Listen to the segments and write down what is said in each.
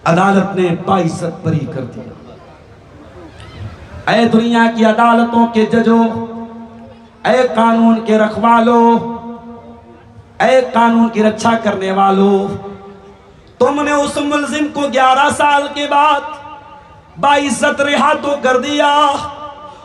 अदालत ने बाइज्जत बरी कर दिया। ऐ दुनिया की अदालतों के जजों, ऐ कानून के रखवालों, ऐ कानून की रक्षा करने वालों, तुमने उस मुल्जिम को 11 साल के बाद बाइज्जत रिहा तो कर दिया।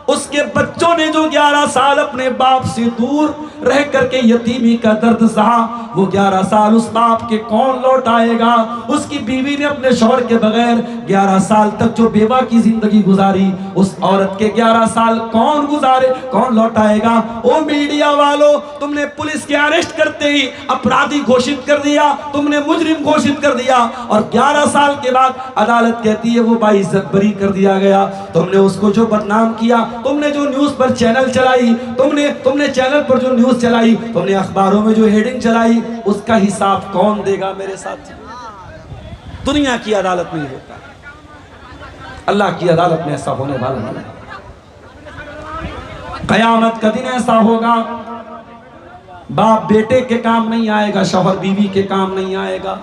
उसके बच्चों ने जो 11 साल अपने बाप से दूर रह करके यतीमी का दर्द सहा, वो 11 साल उस बाप के कौन लौटाएगा? उसकी बीवी ने अपने शौहर के बगैर 11 साल तक जो बेवा की जिंदगी गुजारी, उस औरत के 11 साल कौन गुजारे, कौन लौटाएगा? ओ मीडिया वालों, तुमने पुलिस के अरेस्ट करते ही अपराधी घोषित कर दिया, तुमने मुजरिम घोषित कर दिया, और 11 साल के बाद अदालत कहती है वो बाइज्जत बरी कर दिया गया। तुमने उसको जो बदनाम किया, तुमने जो न्यूज पर चैनल चलाई, तुमने चैनल पर जो न्यूज चलाई, तुमने अखबारों में जो हेडिंग चलाई, उसका हिसाब कौन देगा मेरे साथ? दुनिया की अदालत में होता है, अल्लाह की अदालत में ऐसा होने वाला नहीं। कयामत का दिन ऐसा होगा, बाप बेटे के काम नहीं आएगा, शौहर बीवी के काम नहीं आएगा,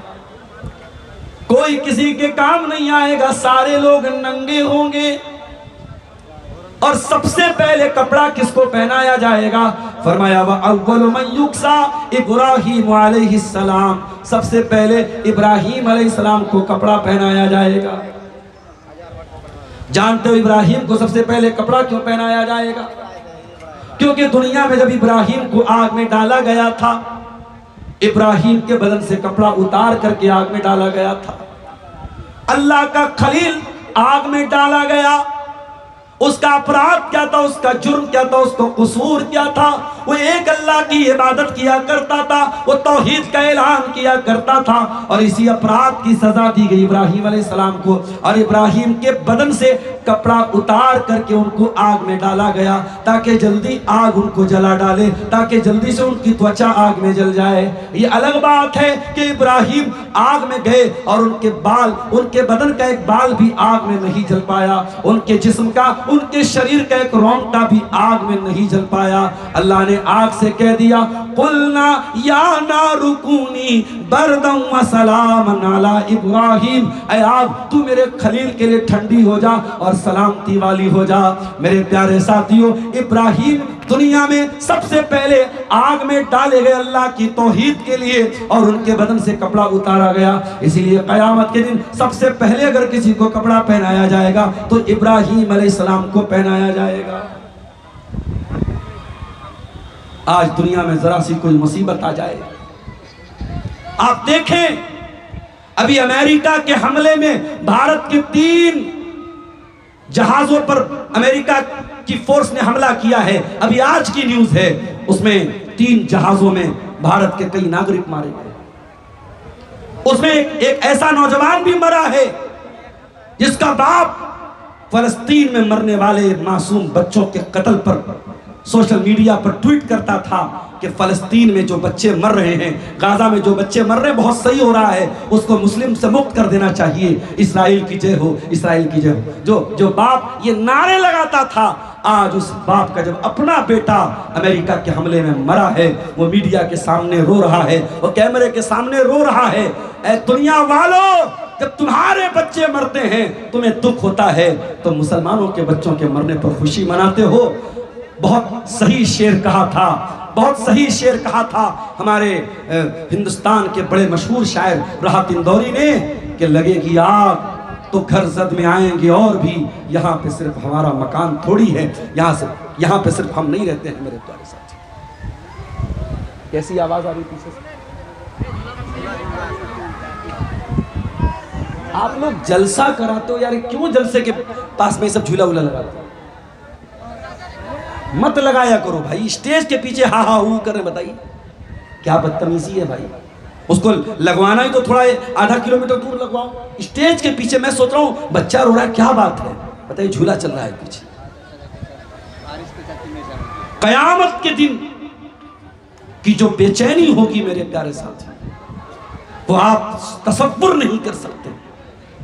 कोई किसी के काम नहीं आएगा, सारे लोग नंगे होंगे। और सबसे पहले कपड़ा किसको पहनाया जाएगा? फरमाया व अव्वलु मन युक्सा इब्राहीम अलैहिस्सलाम, सबसे पहले इब्राहीम अलैहिस्सलाम को कपड़ा पहनाया जाएगा। जानते हो इब्राहीम को सबसे पहले कपड़ा क्यों पहनाया जाएगा? क्योंकि दुनिया में जब इब्राहीम को आग में डाला गया था, इब्राहीम के बदन से कपड़ा उतार करके आग में डाला गया था। अल्लाह का खलील आग में डाला गया, उसका अपराध क्या था, उसका जुर्म क्या था, उसका कसूर क्या था? वो एक अल्लाह की इबादत किया करता था, वो तौहीद का ऐलान किया करता था, और इसी अपराध की सजा दी गई इब्राहीम अलैहिस्सलाम को। और इब्राहीम के बदन से कपड़ा उतार करके उनको आग में डाला गया, ताकि जल्दी आग उनको जला डाले, ताकि जल्दी से उनकी त्वचा आग में जल जाए। ये अलग बात है कि इब्राहीम आग में गए और उनके बाल, उनके बदन का एक बाल भी आग में नहीं जल पाया, उनके जिस्म का, उनके शरीर का एक रोंगटा भी आग में नहीं जल पाया। अल्लाह ने आग से कह दिया, कुलना या नारु कूनी बरदम व सलामन अला इब्राहीम, ऐ आग तू मेरे खलील के लिए ठंडी हो जा और सलामती वाली हो जा। मेरे प्यारे साथियों, इब्राहीम दुनिया में सबसे पहले आग में डाले गए अल्लाह की तौहीद के लिए, और उनके बदन से कपड़ा उतारा गया। इसीलिए कयामत के दिन सबसे पहले अगर किसी को कपड़ा पहनाया जाएगा तो इब्राहीम अलैहिस्सलाम को पहनाया जाएगा। आज दुनिया में जरा सी कोई मुसीबत आ जाए, आप देखें, अभी अमेरिका के हमले में भारत के 3 जहाजों पर अमेरिका की फोर्स ने हमला किया है। अभी आज की न्यूज है, उसमें 3 जहाजों में भारत के कई नागरिक मारे गए। उसमें एक ऐसा नौजवान भी मरा है जिसका बाप फलस्तीन में मरने वाले मासूम बच्चों के कत्ल पर सोशल मीडिया पर ट्वीट करता था कि फलस्तीन में जो बच्चे मर रहे हैं, गाजा में जो बच्चे मर रहे हैं, बहुत सही हो रहा है, उसको मुस्लिम से मुक्त कर देना चाहिए। इस्राइल की जय हो, इस्राइल की जय हो। जो बाप ये नारे लगाता था, आज उस बाप का जब अपना बेटा अमेरिका के हमले में मरा है, वो मीडिया के सामने रो रहा है, वो कैमरे के सामने रो रहा है। ऐ दुनिया वालों, जब तुम्हारे बच्चे मरते हैं तुम्हें दुख होता है, तो मुसलमानों के बच्चों के मरने पर खुशी मनाते हो। बहुत सही शेर कहा था, बहुत सही शेर कहा था हमारे हिंदुस्तान के बड़े मशहूर शायर राहत इंदौरी ने, कि लगेगी आग तो घर जद में आएंगे और भी, यहाँ पे सिर्फ हमारा मकान थोड़ी है, यहाँ पे सिर्फ हम नहीं रहते हैं। मेरे प्यारे साथी, कैसी आवाज आ रही पीछे से? आप लोग जलसा कराते हो यार, क्यों जलसे के पास में सब झूला वूला लगाते हो? मत लगाया करो भाई, स्टेज के पीछे हा हा हू कर, बताइए क्या बदतमीजी है भाई। उसको लगवाना ही तो थोड़ा आधा किलोमीटर दूर लगवाओ, स्टेज के पीछे। मैं सोच रहा हूँ बच्चा रो रहा है, क्या बात है, बताइए झूला चल रहा है पीछे। कयामत के दिन की जो बेचैनी होगी मेरे प्यारे साथी, वो आप तसव्वुर नहीं कर सकते,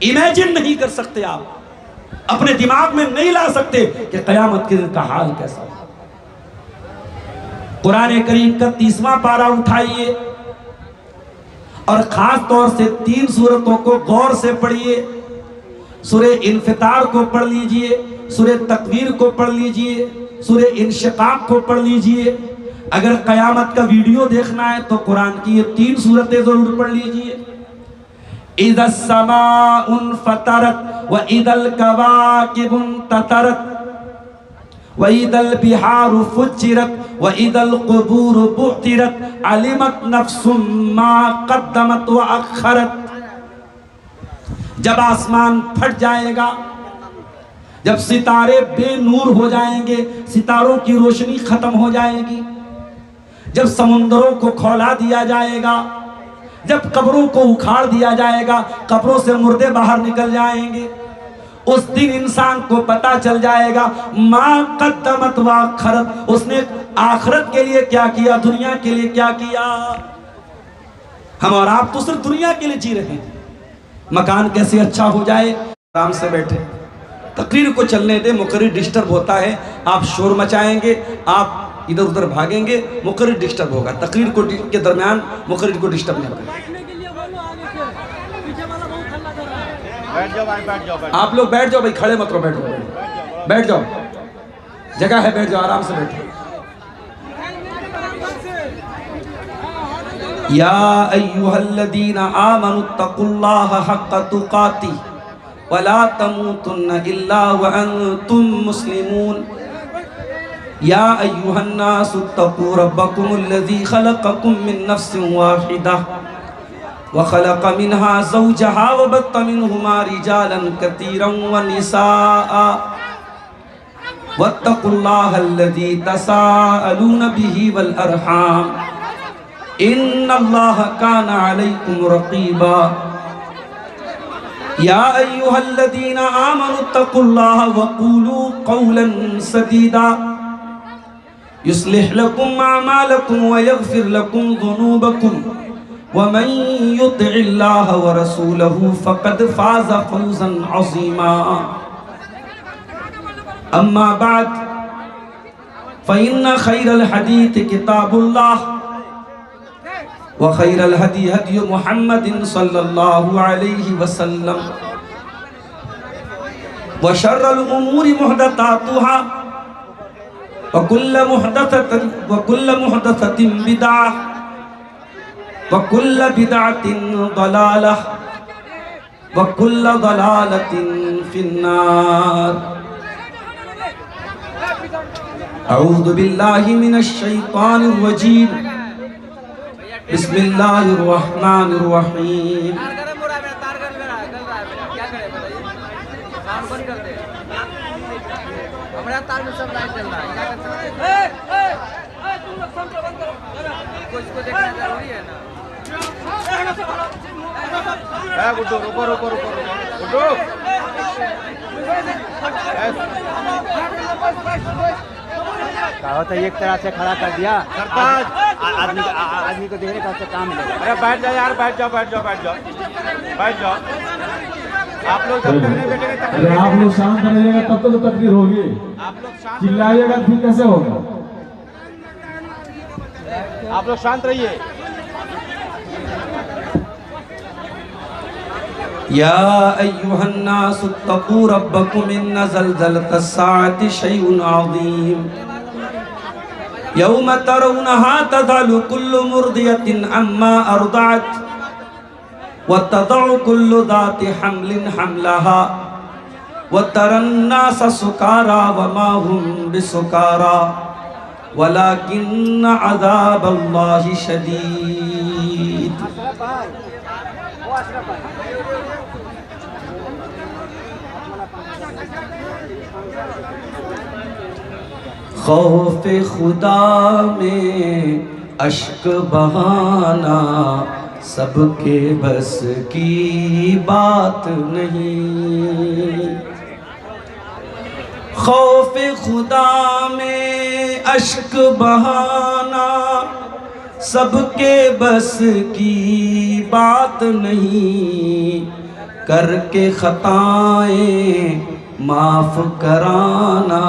इमेजिन नहीं कर सकते, आप अपने दिमाग में नहीं ला सकते कि कयामत के दिन का हाल कैसा होगा। कुरान करीम का 30वां पारा उठाइए, और ख़ास तौर से 3 सूरतों को गौर से पढ़िए। सूरे इन्फितार को पढ़ लीजिए, सूरे तकवीर को पढ़ लीजिए, सूरे इंशिकाक को पढ़ लीजिए। अगर क़यामत का वीडियो देखना है तो कुरान की ये 3 सूरतें ज़रूर पढ़ लीजिए। इज़स समाउन फतरत व इदल कवाकिबुन ततरत व इदल बिहारु फुज्जिरत व इदल क़ुबूरु बुअ्तिरत अलिमत नफ्सुम मा क़द्दमत व अख़रत। जब आसमान फट जाएगा, जब सितारे बेनूर हो जाएंगे, सितारों की रोशनी खत्म हो जाएगी, जब समुद्रों को खौला दिया जाएगा, जब कब्रों को उखाड़ दिया जाएगा, कब्रों से मुर्दे बाहर निकल जाएंगे, उस दिन इंसान को पता चल जाएगा माँ कद्दमत व अख़रत, उसने आखिरत के लिए क्या किया, दुनिया के लिए क्या किया। हम और आप तो सिर्फ दुनिया के लिए जी रहे हैं। मकान कैसे अच्छा हो जाए, आराम से बैठे, तकरीर को चलने दे, मुकर्रिर डिस्टर्ब होता है, आप शोर मचाएंगे, आप इधर उधर भागेंगे, मुकर्रिर डिस्टर्ब होगा। तकरीर को के दरमियान मुकर्रिर को डिस्टर्ब नहीं होगा। आप लोग बैठ जाओ भाई, खड़े मत रहो, बैठ जाओ, जगह है, बैठ जाओ, आराम से बैठो। या अय्युहल्लज़ीना आमनुत्तकुल्लाहा हक़्क़ तुक़ातिह वला तमूतुन्ना इल्ला व अंतुम मुस्लिमून। या अय्युहन्नासुत्तक़ू रब्बकुमुल्लज़ी ख़लक़कुम मिन नफ़्सिन वाहिदा व ख़लक़ मिन्हा ज़ौजहा व बत्त मिन्हुमा रिजालन कतीरन व निसाअ वत्तक़ुल्लाहल्लज़ी तसाअलून बिही वल अरहाम इन्नल्लाह काना अलैकुम रक़ीबा। या अय्युहल्लज़ीना आमनुत्तकुल्लाह वक़ूलू क़ौलन सदीदा युस्लिह लकुम अअमालकुम व यग़फ़िर लकुम ज़ुनूबकुम व मन युतिइल्लाह व रसूलहु फ़क़द फ़ाज़ फ़ौज़न अज़ीमा। अम्मा बाद फ़इन्न ख़ैरल हदीथ किताबुल्लाह व खैरल हदी हदी मुहम्मदिन सल्लल्लाहु अलैहि वसल्लम व शर्रल उमूरि मुहदसातुहा व कुल्ल मुहदसतिन बिदअह व कुल्ल बिदअतिन दलालह व कुल्ल दलालतिन फिन्नार। अऊज़ु बिल्लाहि मिनश शैतानिर रजीम। बिस्मिल्लाहिर्रहमानिर्रहीम। कहा एक तरह से खड़ा कर दिया, आदमी को देखने का काम मिलेगा। अरे बैठ जाओ यार, बैठ जाओ। आप लोग जब तक नहीं बैठेंगे तब अरे आप लोग शांत रहिएगा तब तो तकरीर होगी। आप लोग शांत, चिल्लाइएगा फिर कैसे होगा। आप लोग शांत रहिए। या अय्युहन्नासुत्तक़ू रब्बकुम इन्न ज़लज़लतस्साअति शैउन अज़ीम यौम तरौनहा तज़ालु कुल्लु मुर्दियतिन अम्मा अर्दअत व तज़अु कुल्लु ज़ाति हम्लिन हम्लहा व तरन्नास सुकारा व मा हुम बिसुकारा वलाकिन्न अज़ाबल्लाहि शदीद। खौफ़े खुदा में अश्क बहाना सबके बस की बात नहीं। खौफ़े खुदा में अश्क बहाना सबके बस की बात नहीं। करके खताएं माफ़ कराना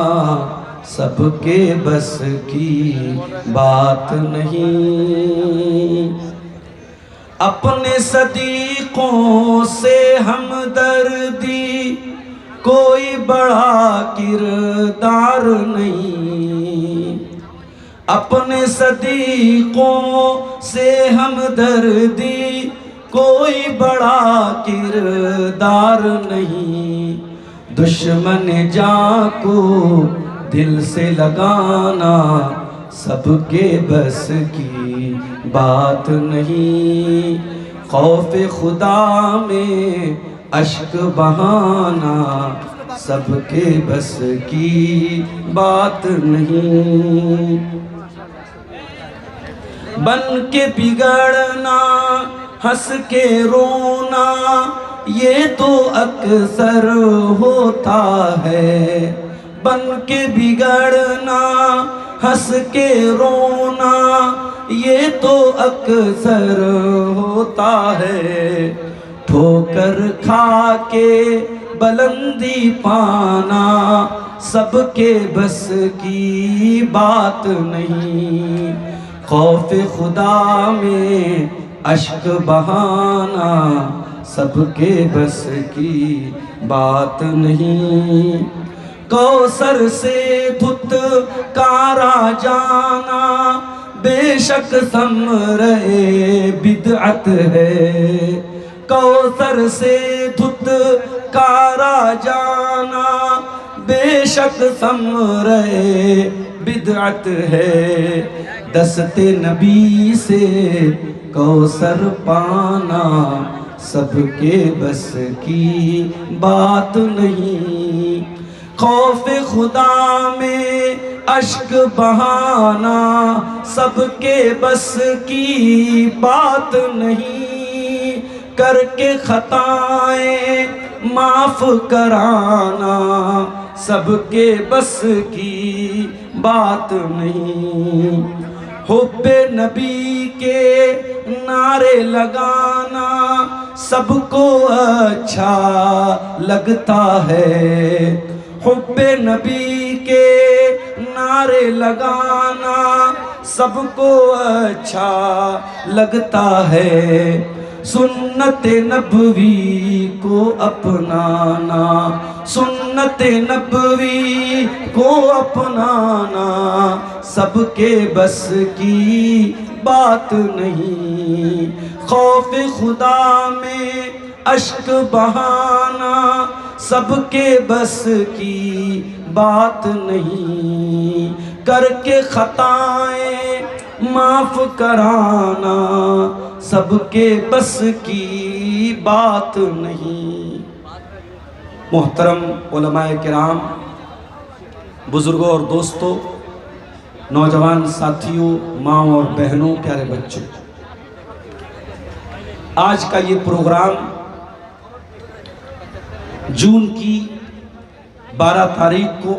सबके बस की बात नहीं। अपने सदीकों से हमदर्दी कोई बड़ा किरदार नहीं। अपने सदीकों से हमदर्दी कोई बड़ा किरदार नहीं। दुश्मन जान को दिल से लगाना सबके बस की बात नहीं। खौफ खुदा में अश्क बहाना सबके बस की बात नहीं। बन के बिगड़ना हंस के रोना ये तो अक्सर होता है। बन के बिगड़ना हंस के रोना ये तो अक्सर होता है। ठोकर खा के बुलंदी पाना सबके बस की बात नहीं। खौफ खुदा में अश्क बहाना सबके बस की बात नहीं। कौसर से धुतकारा जाना बेशक समरे बिदअत है। कौसर से धुतकारा जाना बेशक समरे बिदअत है। दस्ते नबी से कौसर पाना सबके बस की बात नहीं। खौफ खुदा में अश्क बहाना सबके बस की बात नहीं। करके खताएं माफ कराना सबके बस की बात नहीं। हुब्बे नबी के नारे लगाना सबको अच्छा लगता है। हुब्बे नबी के नारे लगाना सबको अच्छा लगता है। सुन्नत नबवी को अपनाना सुन्नत नबवी को अपनाना सबके बस की बात नहीं। खौफ खुदा में अश्क बहाना सबके बस की बात नहीं। करके खताएं माफ कराना सबके बस की बात नहीं। मोहतरम उलमाए किराम, बुजुर्गों और दोस्तों, नौजवान साथियों, माँ और बहनों, प्यारे बच्चों, आज का ये प्रोग्राम जून की 12 तारीख को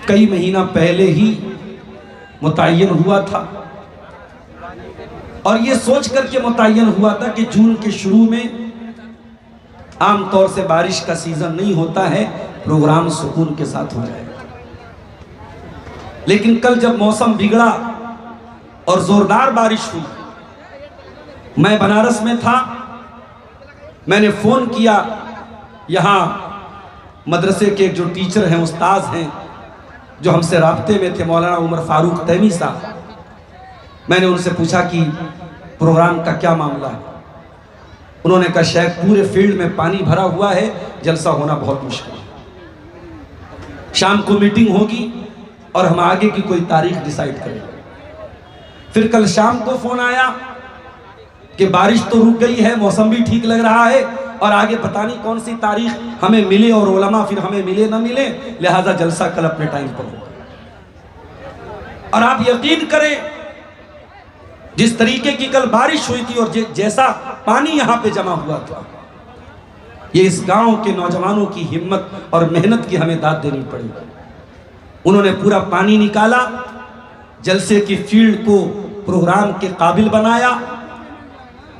कई महीना पहले ही मुतय्यन हुआ था और ये सोच करके मुतय्यन हुआ था कि जून के शुरू में आमतौर से बारिश का सीजन नहीं होता है, प्रोग्राम सुकून के साथ हो जाएगा। लेकिन कल जब मौसम बिगड़ा और जोरदार बारिश हुई, मैं बनारस में था, मैंने फोन किया यहाँ मदरसे के जो टीचर हैं, उस्ताद हैं, जो हमसे राब्ते में थे, मौलाना उमर फारूक तैमी साहब। मैंने उनसे पूछा कि प्रोग्राम का क्या मामला है। उन्होंने कहा शेख पूरे फील्ड में पानी भरा हुआ है, जलसा होना बहुत मुश्किल है। शाम को मीटिंग होगी और हम आगे की कोई तारीख डिसाइड करेंगे। फिर कल शाम को फोन आया कि बारिश तो रुक गई है, मौसम भी ठीक लग रहा है और आगे पता नहीं कौन सी तारीख हमें मिले और उलमा फिर हमें मिले ना मिले, लिहाजा जलसा कल अपने टाइम पर होगा। और आप यकीन करें, जिस तरीके की कल बारिश हुई थी और जैसा पानी यहाँ पे जमा हुआ था, ये इस गांव के नौजवानों की हिम्मत और मेहनत की हमें दाद देनी पड़ी। उन्होंने पूरा पानी निकाला, जलसे की फील्ड को प्रोग्राम के काबिल बनाया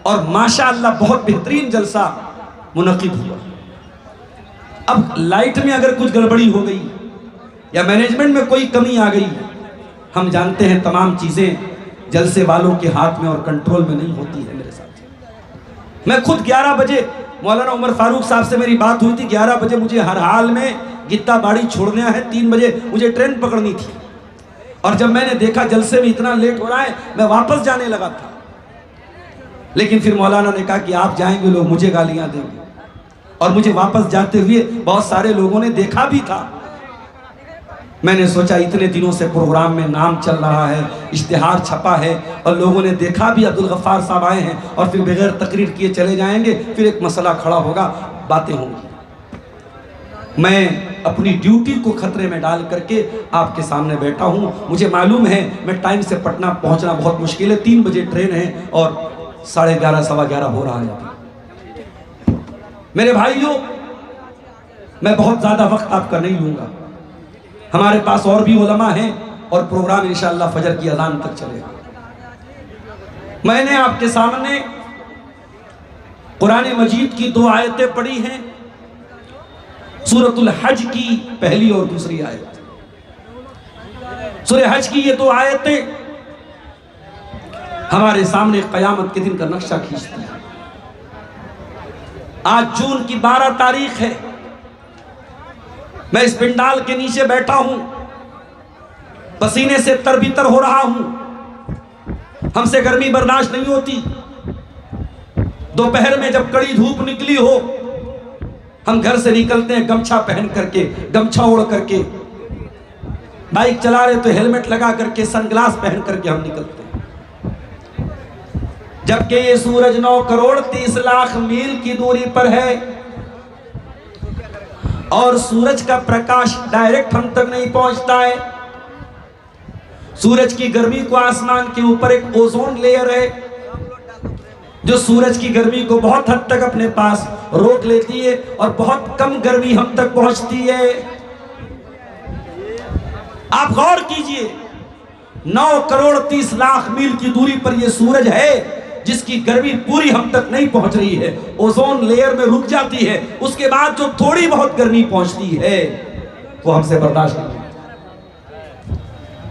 और माशाअल्लाह बहुत बेहतरीन जलसा मुनक़िद हुआ। अब लाइट में अगर कुछ गड़बड़ी हो गई या मैनेजमेंट में कोई कमी आ गई, हम जानते हैं तमाम चीज़ें जलसे वालों के हाथ में और कंट्रोल में नहीं होती है मेरे साथ। मैं खुद 11 बजे मौलाना उमर फारूक साहब से मेरी बात हुई थी, 11 बजे मुझे हर हाल में गित्ता बाड़ी छोड़ना है, 3 बजे मुझे ट्रेन पकड़नी थी। और जब मैंने देखा जलसे में इतना लेट हो रहा है, मैं वापस जाने लगा था। लेकिन फिर मौलाना ने कहा कि आप जाएंगे लोग मुझे गालियां देंगे, और मुझे वापस जाते हुए बहुत सारे लोगों ने देखा भी था। मैंने सोचा इतने दिनों से प्रोग्राम में नाम चल रहा है, इश्तिहार छपा है और लोगों ने देखा भी, अब्दुल गफ्फार साहब आए हैं और फिर बगैर तकरीर किए चले जाएंगे, फिर एक मसला खड़ा होगा, बातें होंगी। मैं अपनी ड्यूटी को खतरे में डाल करके आपके सामने बैठा हूं। मुझे मालूम है मैं टाइम से पटना पहुंचना बहुत मुश्किल है, 3 बजे ट्रेन है और 11:30 सवा 11 हो रहा है। मेरे भाइयों, मैं बहुत ज़्यादा वक्त आपका नहीं लूँगा, हमारे पास और भी उलमा हैं और प्रोग्राम इंशाअल्लाह फजर की अजान तक चलेगा। मैंने आपके सामने कुरान मजीद की 2 आयतें पढ़ी हैं, सूरतुल हज की पहली और दूसरी आयत। सूरह हज की ये 2 आयतें हमारे सामने क़यामत के दिन का नक्शा खींचती हैं। आज जून की 12 तारीख है, मैं इस पिंडाल के नीचे बैठा हूं, पसीने से तरबितर हो रहा हूं, हमसे गर्मी बर्दाश्त नहीं होती। दोपहर में जब कड़ी धूप निकली हो, हम घर से निकलते हैं गमछा पहन करके, गमछा ओढ़ करके, बाइक चला रहे तो हेलमेट लगा करके, सनग्लास पहन करके हम निकलते हैं। जबकि ये सूरज 9 करोड़ 30 लाख मील की दूरी पर है और सूरज का प्रकाश डायरेक्ट हम तक नहीं पहुंचता है। सूरज की गर्मी को, आसमान के ऊपर एक ओजोन लेयर है जो सूरज की गर्मी को बहुत हद तक अपने पास रोक लेती है और बहुत कम गर्मी हम तक पहुंचती है। आप गौर कीजिए, 9 करोड़ 30 लाख मील की दूरी पर यह सूरज है जिसकी गर्मी पूरी हम तक नहीं पहुंच रही है, ओजोन लेयर में रुक जाती है। उसके बाद जो थोड़ी बहुत गर्मी पहुंचती है वो हमसे बर्दाश्त नहीं होती।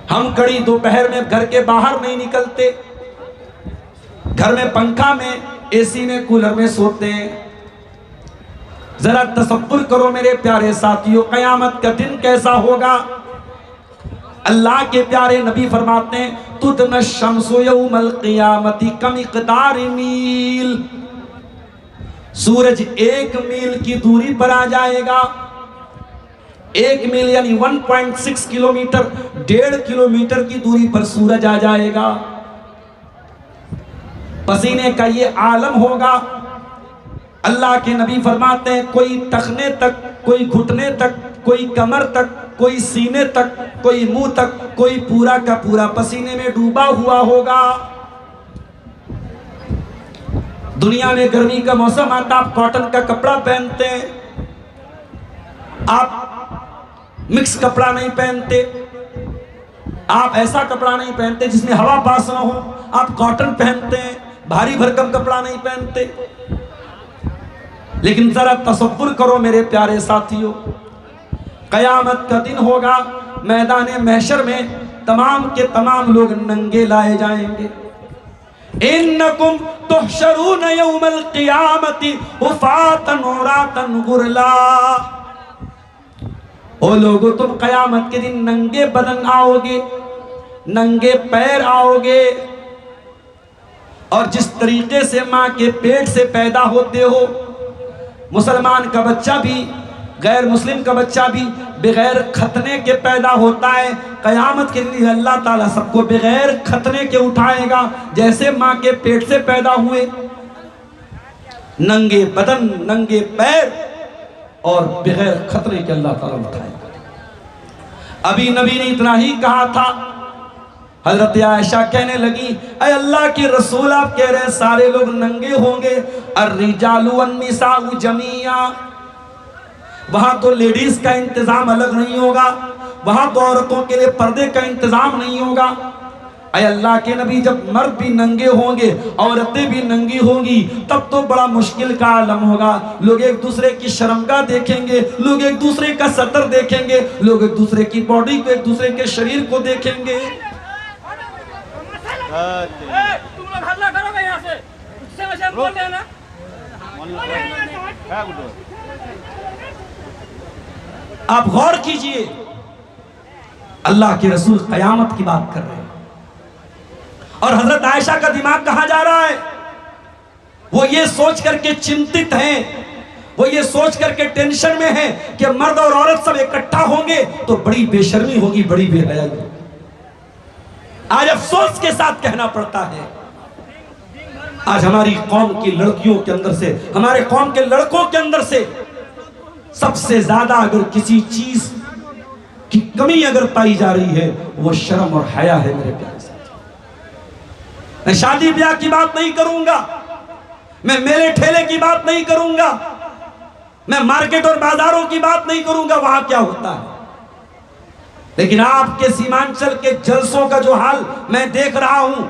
हम कड़ी दोपहर में घर के बाहर नहीं निकलते, घर में पंखा में, एसी में, कूलर में सोते हैं। जरा तसव्वुर करो मेरे प्यारे साथियों, क़यामत का दिन कैसा होगा। अल्लाह के प्यारे नबी फरमाते हैं, तुदन शम्सु यौमल क़ियामति कमिक़दारि मील। सूरज 1 मील की दूरी पर आ जाएगा। 1 मील यानी 1.6 किलोमीटर, 1.5 किलोमीटर की दूरी पर सूरज आ जाएगा। पसीने का ये आलम होगा। अल्लाह के नबी फरमाते हैं, कोई टखने तक, कोई घुटने तक, कोई कमर तक, कोई सीने तक, कोई मुंह तक, कोई पूरा का पूरा पसीने में डूबा हुआ होगा। दुनिया में गर्मी का मौसम आता, आप कॉटन का कपड़ा पहनते हैं, आप मिक्स कपड़ा नहीं पहनते, आप ऐसा कपड़ा नहीं पहनते जिसमें हवा पास ना हो, आप कॉटन पहनते हैं, भारी भरकम कपड़ा नहीं पहनते। लेकिन जरा तसव्वुर करो मेरे प्यारे साथियों, कयामत का दिन होगा, मैदान महशर में तमाम के तमाम लोग नंगे लाए जाएंगे। इन्नकुम तुहशरून यौमल क़ियामति हुफ़ातन उरातन गुरला। ओ लोगों, तुम कयामत के दिन नंगे बदन आओगे, नंगे पैर आओगे, और जिस तरीके से माँ के पेट से पैदा होते हो, मुसलमान का बच्चा भी, गैर मुस्लिम का बच्चा भी बगैर खतने के पैदा होता है। कयामत के लिए अल्लाह ताला सबको बगैर खतने के उठाएगा, जैसे माँ के पेट से पैदा हुए, नंगे बदन, नंगे पैर और बगैर खतने के अल्लाह ताला उठाएगा। अभी नबी ने इतना ही कहा था, हजरत आयशा कहने लगी, अय अल्लाह के रसूल, आप कह रहे हैं सारे लोग नंगे होंगे, अर्रिजालु वन्निसाउ जमीया। वहां तो लेडीज का इंतजाम अलग नहीं होगा, वहां तो औरतों के लिए पर्दे का इंतजाम नहीं होगा। अय अल्लाह के नबी, जब मर्द भी नंगे होंगे, औरतें भी नंगी होंगी, तब तो बड़ा मुश्किल का आलम होगा। लोग एक दूसरे की शर्मगाह देखेंगे, लोग एक दूसरे का सतर देखेंगे, लोग एक दूसरे की बॉडी को, एक दूसरे के शरीर को देखेंगे। तुम लोग हल्ला करोगे यहाँ से वैसे बोल रहे हैं ना। आप गौर कीजिए, अल्लाह के रसूल कयामत की बात कर रहे हैं और हजरत आयशा का दिमाग कहां जा रहा है? वो ये सोच करके चिंतित हैं, वो ये सोच करके टेंशन में हैं कि मर्द और औरत सब इकट्ठा होंगे तो बड़ी बेशर्मी होगी, बड़ी बेहयाई होगी। आज अफसोस के साथ कहना पड़ता है, आज हमारी कौम की लड़कियों के अंदर से, हमारे कौम के लड़कों के अंदर से सबसे ज्यादा अगर किसी चीज की कमी अगर पाई जा रही है वो शर्म और हया है। मेरे प्यारे साथी, मैं शादी ब्याह की बात नहीं करूंगा, मैं मेले ठेले की बात नहीं करूंगा, मैं मार्केट और बाजारों की बात नहीं करूंगा, वहां क्या होता है। लेकिन आपके सीमांचल के जलसों का जो हाल मैं देख रहा हूं,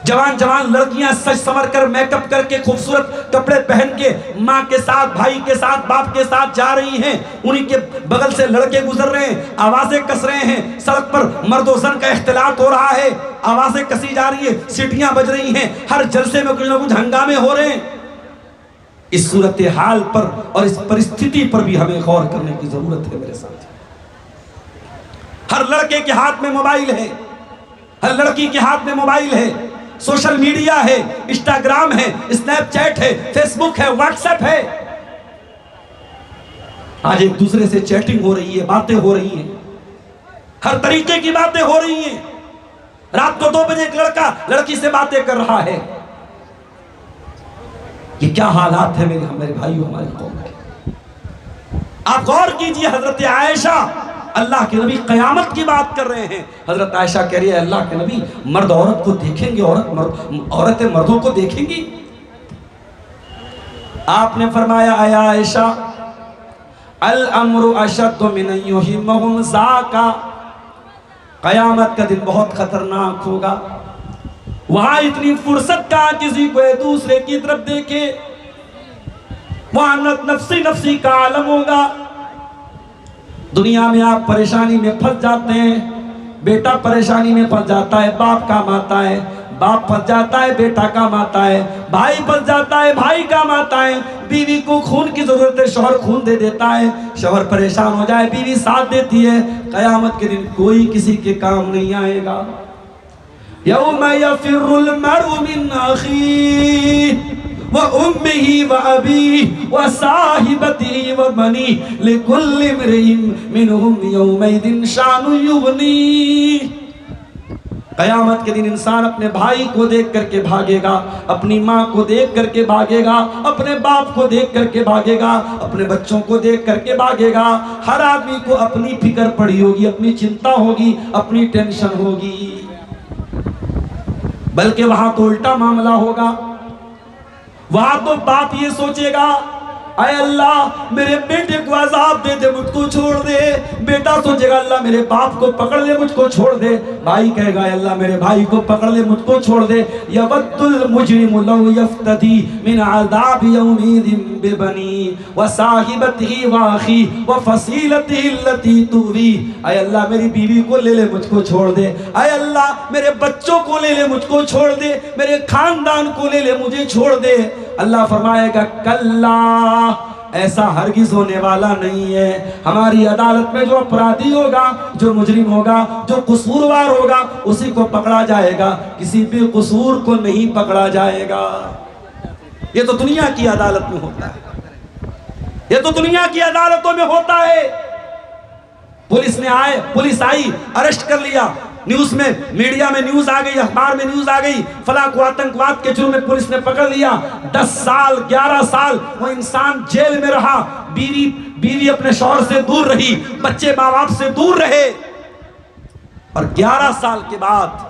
जवान जवान लड़कियां सज संवर कर मेकअप करके खूबसूरत कपड़े पहन के माँ के साथ, भाई के साथ, बाप के साथ जा रही हैं, उन्हीं के बगल से लड़के गुजर रहे हैं, आवाजें कस रहे हैं, सड़क पर मर्दोजन का इख्तिलात हो रहा है, आवाजें कसी जा रही है, सीटियां बज रही हैं, हर जलसे में कुछ ना कुछ हंगामे हो रहे हैं। इस सूरत हाल पर और इस परिस्थिति पर भी हमें गौर करने की जरूरत है मेरे साथ। हर लड़के के हाथ में मोबाइल है, हर लड़की के हाथ में मोबाइल है, सोशल मीडिया है, इंस्टाग्राम है, स्नैपचैट है, फेसबुक है, व्हाट्सएप है। आज एक दूसरे से चैटिंग हो रही है, बातें हो रही हैं, हर तरीके की बातें हो रही हैं। रात को 2 बजे एक लड़का लड़की से बातें कर रहा है। ये क्या हालात है मेरे भाइयों, हमारी कौम के। आप गौर कीजिए, हजरत आयशा, अल्लाह के नबी कयामत की बात कर रहे हैं। हजरत आयशा कह रही है, अल्लाह के नबी मर्द औरत को देखेंगे, औरतें मर्दों को देखेंगी। आपने फरमाया, आया आयशा, अल अम्रु अशद्दु मिन युहिम्मुहुम ज़ाका, कयामत का दिन बहुत खतरनाक होगा। वहां इतनी फुर्सत का किसी को एक दूसरे की तरफ देखे, वहां नफ्सी नफ्सी का आलम होगा। दुनिया में आप परेशानी में फंस जाते हैं, बेटा परेशानी में फंस जाता है, बाप काम आता है, बाप फंस जाता है, बेटा काम आता है, भाई फंस जाता है, भाई काम आता है, बीवी को खून की जरूरत है, शौहर खून दे देता है, शौहर परेशान हो जाए, बीवी साथ देती है। कयामत के दिन कोई किसी के काम नहीं आएगा। यौम यफिरुल मरउ मिन अखीही व उम्मिही व अबीही व साहिबतिही व बनीही लिकुल्लि इम्रिइन मिनहुम यौमइदिन शानुन युगनी। कयामत के दिन इंसान अपने भाई को देख करके भागेगा, अपनी माँ को देख करके भागेगा, अपने बाप को देख करके भागेगा, अपने बच्चों को देख करके भागेगा। हर आदमी को अपनी फिक्र पड़ी होगी, अपनी चिंता होगी, अपनी टेंशन होगी। बल्कि वहां तो उल्टा मामला होगा, वहां तो बाप ये सोचेगा, अरे अल्लाह मेरे बेटे को अजाब दे दे, मुझको छोड़ दे। बेटा सोचेगा, अल्लाह मेरे बाप को पकड़ ले, मुझको छोड़ दे। भाई कहेगा, अल्लाह मेरे भाई को पकड़ ले, मुझको छोड़ दे। यवद्दुल मुजरिमु लौ यफ्तदी मिन अज़ाब यौमिदिन बिबनी व साहिबतिही व अखी व फसीलतिही अल्लती तुवी। अरे अल्लाह मेरी बीवी को ले ले, मुझको छोड़ दे। अरे अल्लाह मेरे बच्चों को ले ले, मुझको छोड़ दे। मेरे खानदान को ले ले, मुझे छोड़ दे। अल्लाह फरमाएगा, कल्ला, ऐसा हरगिज होने वाला नहीं है। हमारी अदालत में जो अपराधी होगा, जो मुजरिम होगा, जो कसूरवार होगा, उसी को पकड़ा जाएगा, किसी भी कसूर को नहीं पकड़ा जाएगा। ये तो दुनिया की अदालत में होता है, ये तो दुनिया की अदालतों में होता है। पुलिस आई, अरेस्ट कर लिया, न्यूज में, मीडिया में न्यूज आ गई, अखबार में न्यूज आ गई, फला को आतंकवाद के जुर्म में पुलिस ने पकड़ लिया। 10 साल 11 साल वो इंसान जेल में रहा, बीवी अपने शौहर से दूर रही, बच्चे माँ बाप से दूर रहे, और 11 साल के बाद